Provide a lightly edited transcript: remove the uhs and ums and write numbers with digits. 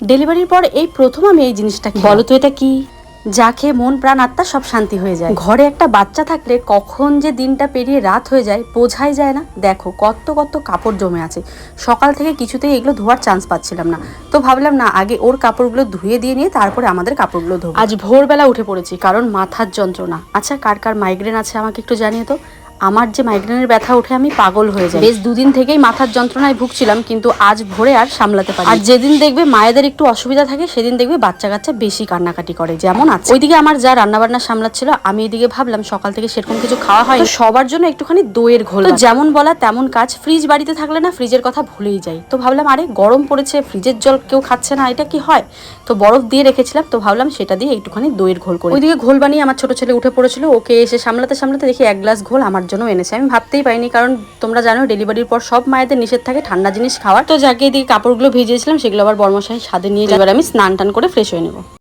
ডেলিভারির পর এই প্রথম আমি এই জিনিসটা বলো তো এটা কি? যা খেয়ে মন প্রাণ আত্মা সব শান্তি হয়ে যায়। ঘরে একটা বাচ্চা থাকলে কখন যে দিনটা পেরিয়ে রাত হয়ে যায় বোঝাই যায় না। দেখো কত কত কাপড় জমে আছে, সকাল থেকে কিছুতেই এগুলো ধোয়ার চান্স পাচ্ছিলাম না। তো ভাবলাম না, আগে ওর কাপড়গুলো ধুয়ে দিয়ে নিয়ে তারপরে আমাদের কাপড়গুলো ধোবো। আজ ভোরবেলা উঠে পড়েছি কারণ মাথার যন্ত্রণা। আচ্ছা, কার কার মাইগ্রেন আছে আমাকে একটু জানিয়ে তো। আমার যে মাইগ্রেনের ব্যথা উঠে আমি পাগল হয়ে যাই। বেশ দুদিন থেকেই মাথার যন্ত্রণায় ভুগছিলাম, কিন্তু আজ ভোরে আর সামলাতে পারি। আর যেদিন দেখবে মায়েদের একটু অসুবিধা থাকে সেদিন দেখবে বাচ্চা কাচ্চা বেশি কান্নাকাটি করে, যেমন আছে। ওইদিকে আমার যা রান্নাবান্না সামলাচ্ছিল, আমি এদিকে ভাবলাম সকাল থেকে সেরকম কিছু খাওয়া হয়, সবার জন্য একটুখানি দইয়ের ঘোল। তো যেমন বলা তেমন কাজ। ফ্রিজ বাড়িতে থাকলে না ফ্রিজের কথা ভুলেই যাই। তো ভাবলাম আরে গরম পড়েছে, ফ্রিজের জল কেউ খাচ্ছে না, এটা কি হয়? তো বরফ দিয়ে রেখেছিলাম, তো ভাবলাম সেটা দিয়ে একটুখানি দইয়ের ঘোল করি। ওইদিকে ঘোল বানিয়ে আমার ছোট ছেলে উঠে পড়েছিল, ওকে এসে সামলাতে সামলাতে দেখি 1 গ্লাস ঘোল আমার জন্য এনেছে। আমি ভাবতেই পারিনি, কারণ তোমরা জানো ডেলিভারির পর সব মায়েদের নিষেধ থাকে ঠান্ডা জিনিস খাওয়ার। তো যাকে এদিকে কাপড়গুলো ভিজিয়েছিলাম সেগুলো আবার বর্মশাই ছাদে নিয়ে যাবার, আমি স্নান টান করে ফ্রেশ হয়ে নেবো।